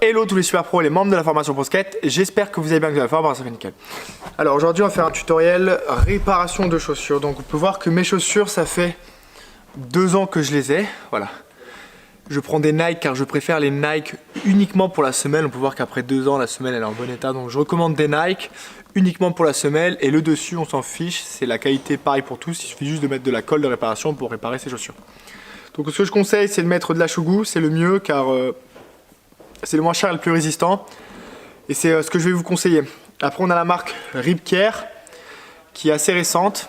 Hello tous les super pros et les membres de la formation Pro Skate, j'espère que vous allez bien, que vous allez faire, ça fait nickel. Alors aujourd'hui on va faire un tutoriel réparation de chaussures. Donc on peut voir que mes chaussures ça fait 2 ans que je les ai, voilà. Je prends des Nike car je préfère les Nike uniquement pour la semelle. On peut voir qu'après 2 ans la semelle elle est en bon état, donc je recommande des Nike uniquement pour la semelle. Et le dessus on s'en fiche, c'est la qualité pareil pour tous, il suffit juste de mettre de la colle de réparation pour réparer ses chaussures. Donc ce que je conseille c'est de mettre de la Shogu, c'est le mieux car c'est le moins cher et le plus résistant. Et c'est ce que je vais vous conseiller. Après on a la marque Ripcare qui est assez récente.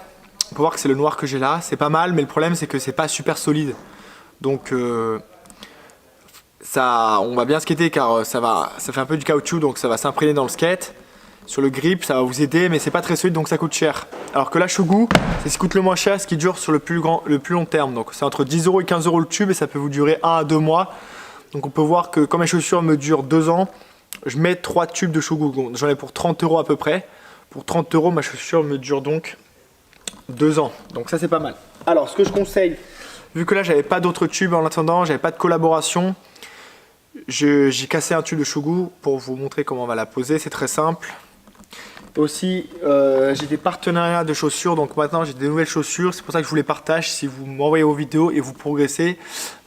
On peut voir que c'est le noir que j'ai là. C'est pas mal mais le problème c'est que c'est pas super solide. Donc ça, on va bien skater car ça fait un peu du caoutchouc, donc ça va s'imprégner dans le skate. Sur le grip ça va vous aider mais c'est pas très solide donc ça coûte cher. Alors que la Shogu c'est ce qui coûte le moins cher, ce qui dure sur le plus long terme. Donc c'est entre 10 € et 15 € le tube et ça peut vous durer 1 à 2 mois. Donc on peut voir que quand mes chaussures me durent 2 ans, je mets 3 tubes de Shogu. J'en ai pour 30 € à peu près. Pour 30 € ma chaussure me dure donc 2 ans. Donc ça c'est pas mal. Alors ce que je conseille, vu que là j'avais pas d'autres tubes en attendant, j'avais pas de collaboration, j'ai cassé un tube de Shogu pour vous montrer comment on va la poser, c'est très simple. Aussi j'ai des partenariats de chaussures, donc maintenant j'ai des nouvelles chaussures, c'est pour ça que je vous les partage. Si vous m'envoyez vos vidéos et vous progressez,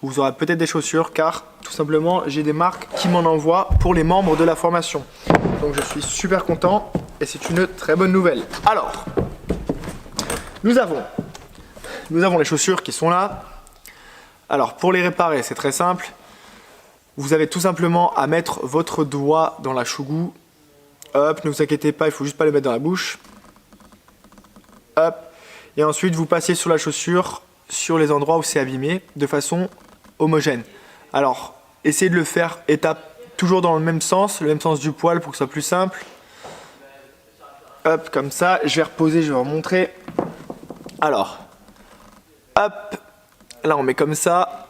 vous aurez peut-être des chaussures car tout simplement j'ai des marques qui m'en envoient pour les membres de la formation. Donc je suis super content et c'est une très bonne nouvelle. Alors nous avons les chaussures qui sont là. Alors pour les réparer c'est très simple, vous avez tout simplement à mettre votre doigt dans la Shogu. Hop, ne vous inquiétez pas, il faut juste pas le mettre dans la bouche. Hop, et ensuite vous passez sur la chaussure, sur les endroits où c'est abîmé, de façon homogène. Alors, essayez de le faire toujours dans le même sens du poil pour que ce soit plus simple. Hop, comme ça, je vais reposer, je vais vous montrer. Alors, hop, là on met comme ça.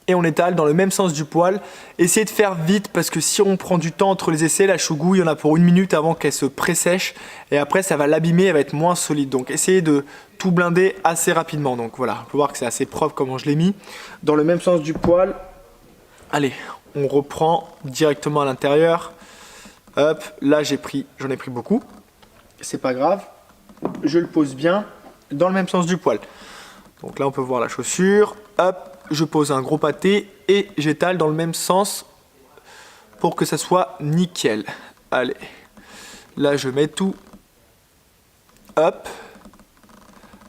Et on étale dans le même sens du poil. Essayez de faire vite parce que si on prend du temps entre les essais, la Shogu il y en a pour 1 minute avant qu'elle se pré-sèche et après ça va l'abîmer, elle va être moins solide. Donc essayez de tout blinder assez rapidement. Donc voilà, on peut voir que c'est assez propre comment je l'ai mis. Dans le même sens du poil. Allez, on reprend directement à l'intérieur. Hop, là j'en ai pris beaucoup. C'est pas grave. Je le pose bien dans le même sens du poil. Donc là on peut voir la chaussure. Hop. Je pose un gros pâté et j'étale dans le même sens pour que ça soit nickel. Allez, là je mets tout. Hop.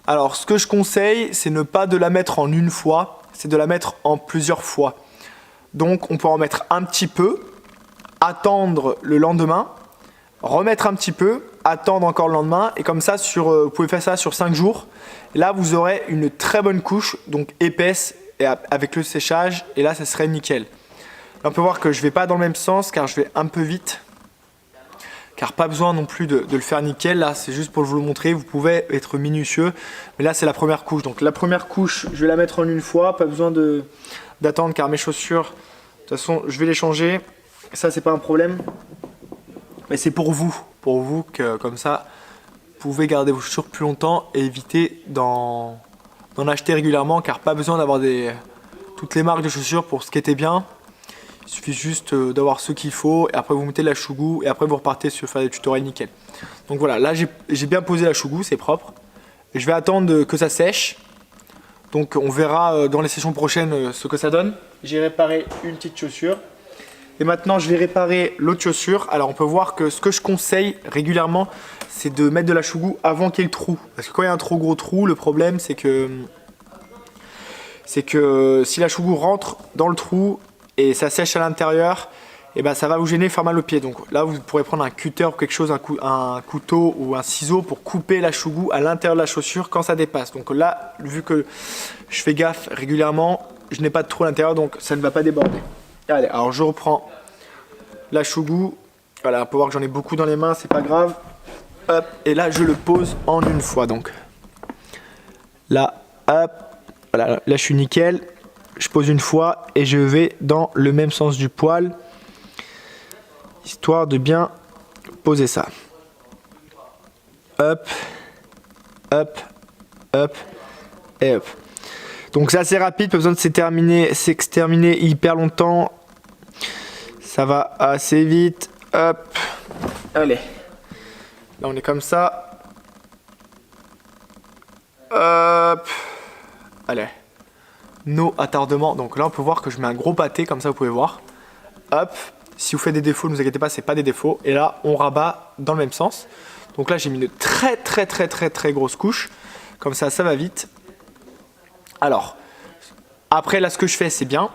Alors ce que je conseille, c'est ne pas de la mettre en une fois, c'est de la mettre en plusieurs fois. Donc on peut en mettre un petit peu, attendre le lendemain, remettre un petit peu, attendre encore le lendemain et comme ça vous pouvez faire ça sur 5 jours. Là vous aurez une très bonne couche, donc épaisse, et avec le séchage, et là ça serait nickel. Là, on peut voir que je vais pas dans le même sens car je vais un peu vite, car pas besoin non plus de le faire nickel. Là c'est juste pour vous le montrer, vous pouvez être minutieux, mais là c'est la première couche. Donc la première couche je vais la mettre en une fois, pas besoin d'attendre car mes chaussures de toute façon je vais les changer, ça c'est pas un problème, mais c'est pour vous que comme ça vous pouvez garder vos chaussures plus longtemps et éviter d'en acheter régulièrement car pas besoin d'avoir toutes les marques de chaussures pour skater bien. Il suffit juste d'avoir ce qu'il faut et après vous mettez la Shogu et après vous repartez sur faire des tutoriels nickel. Donc voilà, là j'ai bien posé la Shogu, c'est propre. Et je vais attendre que ça sèche. Donc on verra dans les sessions prochaines ce que ça donne. J'ai réparé une petite chaussure. Et maintenant je vais réparer l'autre chaussure. Alors on peut voir que ce que je conseille régulièrement, c'est de mettre de la Shogu avant qu'il y ait le trou. Parce que quand il y a un trop gros trou, le problème c'est que si la Shogu rentre dans le trou et ça sèche à l'intérieur, et ben ça va vous gêner, faire mal au pied. Donc là vous pourrez prendre un cutter ou quelque chose, un couteau ou un ciseau pour couper la Shogu à l'intérieur de la chaussure quand ça dépasse. Donc là, vu que je fais gaffe régulièrement, je n'ai pas de trou à l'intérieur donc ça ne va pas déborder. Allez, alors je reprends la Shogu. Voilà, on peut voir que j'en ai beaucoup dans les mains, c'est pas grave. Hop, et là je le pose en une fois. Donc là, hop, voilà, là je suis nickel. Je pose une fois et je vais dans le même sens du poil, histoire de bien poser ça. Hop, hop, hop et hop. Donc c'est assez rapide, pas besoin de s'exterminer hyper longtemps. Ça va assez vite. Hop. Allez. Là, on est comme ça. Hop. Allez. No attardement. Donc là, on peut voir que je mets un gros pâté, comme ça, vous pouvez voir. Hop. Si vous faites des défauts, ne vous inquiétez pas, c'est pas des défauts. Et là, on rabat dans le même sens. Donc là, j'ai mis une très grosse couche. Comme ça, ça va vite. Alors, après, là, ce que je fais, c'est bien.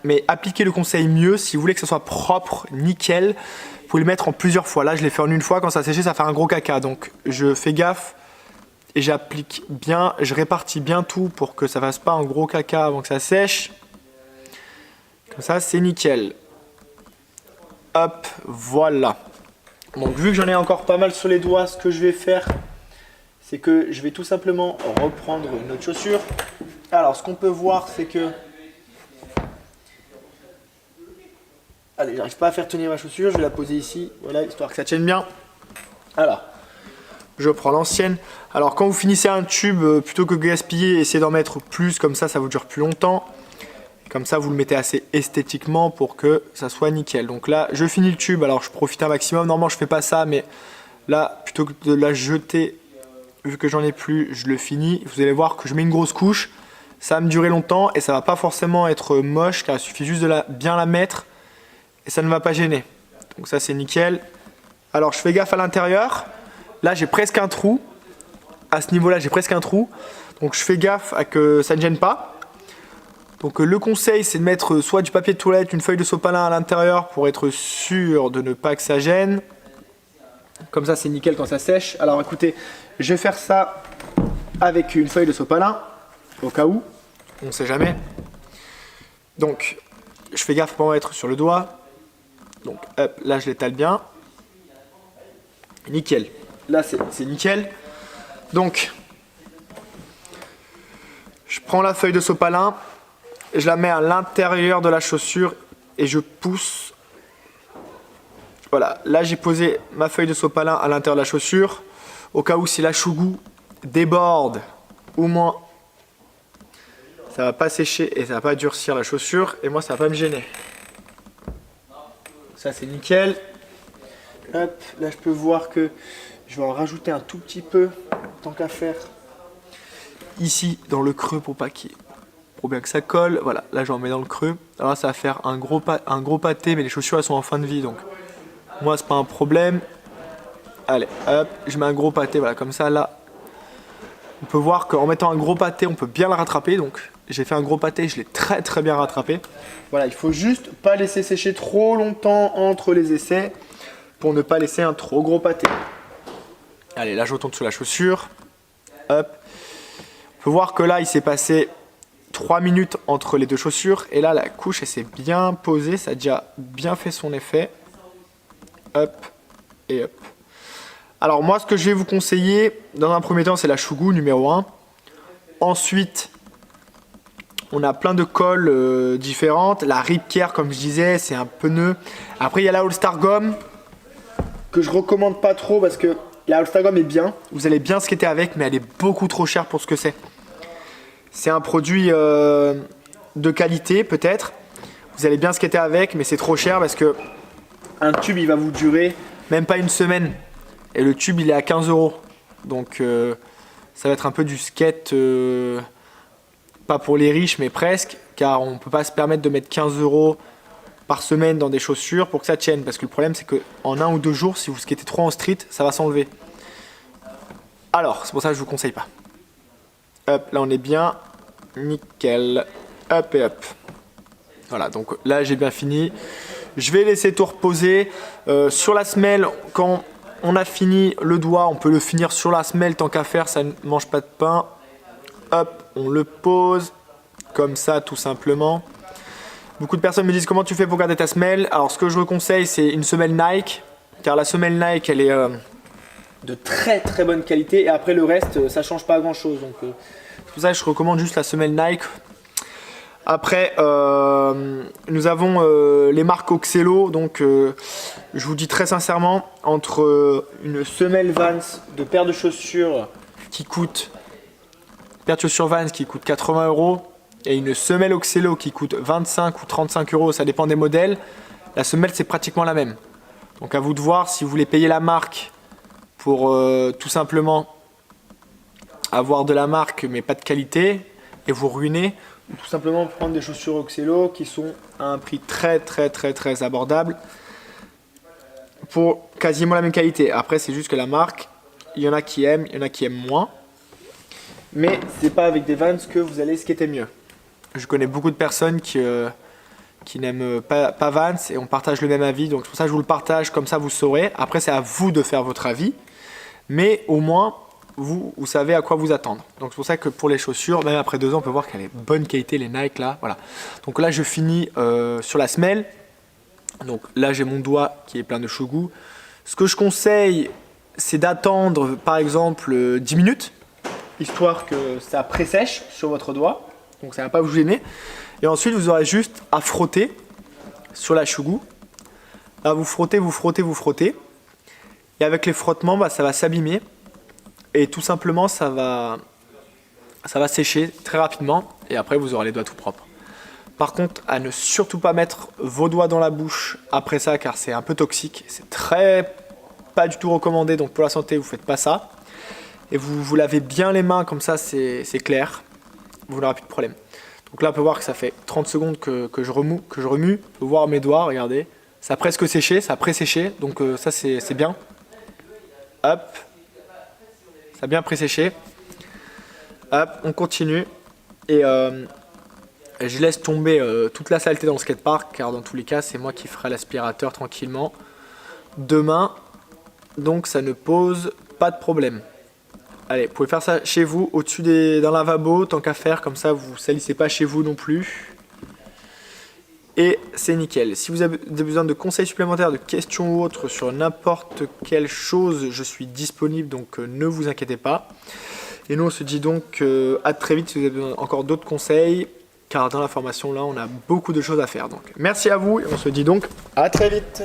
Mais appliquez le conseil mieux si vous voulez que ce soit propre, nickel. Vous pouvez le mettre en plusieurs fois. Là, je l'ai fait en une fois. Quand ça a séché, ça fait un gros caca. Donc, je fais gaffe et j'applique bien. Je répartis bien tout pour que ça fasse pas un gros caca avant que ça sèche. Comme ça, c'est nickel. Hop, voilà. Donc, vu que j'en ai encore pas mal sur les doigts, ce que je vais faire, c'est que je vais tout simplement reprendre une autre chaussure. Alors, ce qu'on peut voir, c'est que... Allez, j'arrive pas à faire tenir ma chaussure, je vais la poser ici, voilà, histoire que ça tienne bien. Alors, je prends l'ancienne. Alors, quand vous finissez un tube, plutôt que de gaspiller, essayez d'en mettre plus, comme ça vous dure plus longtemps. Comme ça, vous le mettez assez esthétiquement pour que ça soit nickel. Donc là, je finis le tube, alors je profite un maximum. Normalement, je fais pas ça, mais là, plutôt que de la jeter, vu que j'en ai plus, je le finis. Vous allez voir que je mets une grosse couche, ça va me durer longtemps et ça va pas forcément être moche, car il suffit juste de bien la mettre. Et ça ne va pas gêner. Donc ça c'est nickel. Alors je fais gaffe à l'intérieur. Là j'ai presque un trou. À ce niveau là j'ai presque un trou. Donc je fais gaffe à que ça ne gêne pas. Donc le conseil c'est de mettre soit du papier de toilette, une feuille de sopalin à l'intérieur pour être sûr de ne pas que ça gêne. Comme ça c'est nickel quand ça sèche. Alors écoutez, je vais faire ça avec une feuille de sopalin. Au cas où, on ne sait jamais. Donc je fais gaffe pour mettre sur le doigt. Donc hop, là je l'étale bien. Nickel. Là c'est nickel. Donc je prends la feuille de sopalin, je la mets à l'intérieur de la chaussure et je pousse. Voilà, là j'ai posé ma feuille de sopalin à l'intérieur de la chaussure. Au cas où si la chougou déborde, au moins ça va pas sécher et ça va pas durcir la chaussure et moi ça va pas me gêner. Ça c'est nickel. Hop, là je peux voir que je vais en rajouter un tout petit peu, tant qu'à faire. Ici dans le creux pour bien que ça colle. Voilà, là j'en mets dans le creux. Alors là, ça va faire un gros pâté, mais les chaussures elles sont en fin de vie, donc moi c'est pas un problème. Allez, hop, je mets un gros pâté, voilà, comme ça là. On peut voir qu'en mettant un gros pâté, on peut bien le rattraper. Donc j'ai fait un gros pâté, je l'ai très bien rattrapé. Voilà, il faut juste pas laisser sécher trop longtemps entre les essais pour ne pas laisser un trop gros pâté. Allez, là je retourne sur la chaussure. Hop. On peut voir que là il s'est passé 3 minutes entre les deux chaussures. Et là la couche elle s'est bien posée, ça a déjà bien fait son effet. Hop et hop. Alors moi ce que je vais vous conseiller dans un premier temps c'est la chougou numéro 1. Ensuite on a plein de colles différentes. La Rip Care comme je disais c'est un pneu. Après il y a la All Star Gum que je recommande pas trop parce que la All Star Gum est bien. Vous allez bien skater avec mais elle est beaucoup trop chère pour ce que c'est. C'est un produit de qualité peut-être. Vous allez bien skater avec mais c'est trop cher parce que un tube il va vous durer même pas une semaine. Et le tube il est à 15 €. Donc ça va être un peu du skate, pas pour les riches mais presque. Car on ne peut pas se permettre de mettre 15 € par semaine dans des chaussures pour que ça tienne. Parce que le problème c'est qu'en 1 ou 2 jours, si vous skatez trop en street, ça va s'enlever. Alors c'est pour ça que je vous conseille pas. Hop, là on est bien. Nickel. Hop et hop. Voilà, donc là j'ai bien fini. Je vais laisser tout reposer. Sur la semelle, quand on a fini le doigt, on peut le finir sur la semelle tant qu'à faire, ça ne mange pas de pain. Hop, on le pose comme ça tout simplement. Beaucoup de personnes me disent comment tu fais pour garder ta semelle. Alors ce que je vous conseille c'est une semelle Nike, car la semelle Nike elle est de très bonne qualité et après le reste ça change pas grand chose. Donc c'est pour ça que je recommande juste la semelle Nike. Après, nous avons les marques Oxelo, donc je vous dis très sincèrement, entre une semelle Vans de paire de chaussures qui coûte, Vans qui coûte 80 € et une semelle Oxelo qui coûte 25 ou 35 €, ça dépend des modèles, la semelle c'est pratiquement la même. Donc à vous de voir si vous voulez payer la marque pour tout simplement avoir de la marque mais pas de qualité et vous ruiner, ou tout simplement prendre des chaussures Oxelo qui sont à un prix très abordable pour quasiment la même qualité. Après c'est juste que la marque, il y en a qui aiment, il y en a qui aiment moins, mais c'est pas avec des Vans que vous allez skater mieux. Je connais beaucoup de personnes qui n'aiment pas Vans et on partage le même avis, donc c'est pour ça que je vous le partage, comme ça vous saurez. Après c'est à vous de faire votre avis, mais au moins vous savez à quoi vous attendre. Donc c'est pour ça que pour les chaussures, même après 2 ans, on peut voir qu'elle est bonne qualité, les Nike là, voilà. Donc là je finis sur la semelle, donc là j'ai mon doigt qui est plein de shogu. Ce que je conseille, c'est d'attendre par exemple 10 minutes, histoire que ça pré-sèche sur votre doigt, donc ça ne va pas vous gêner. Et ensuite vous aurez juste à frotter sur la shogu. Là vous frottez, vous frottez, vous frottez. Et avec les frottements, bah, ça va s'abîmer. Et tout simplement ça va sécher très rapidement. Et après vous aurez les doigts tout propres. Par contre, à ne surtout pas mettre vos doigts dans la bouche après ça, car c'est un peu toxique. C'est pas du tout recommandé, donc pour la santé, vous ne faites pas ça. Et vous lavez bien les mains, comme ça c'est clair. Vous n'aurez plus de problème. Donc là, on peut voir que ça fait 30 secondes que je remue. On peut voir mes doigts, regardez. Ça a presque séché, ça a pré-séché, donc ça c'est bien. Hop. Ça a bien pré-séché. Hop, on continue. Et je laisse tomber toute la saleté dans le skatepark, car dans tous les cas, c'est moi qui ferai l'aspirateur tranquillement demain. Donc ça ne pose pas de problème. Allez, vous pouvez faire ça chez vous, au-dessus d'un lavabo, tant qu'à faire, comme ça vous salissez pas chez vous non plus. Et c'est nickel. Si vous avez besoin de conseils supplémentaires, de questions ou autres sur n'importe quelle chose, je suis disponible, donc ne vous inquiétez pas. Et nous on se dit donc à très vite si vous avez besoin encore d'autres conseils, car dans la formation là on a beaucoup de choses à faire. Donc merci à vous et on se dit donc à très vite.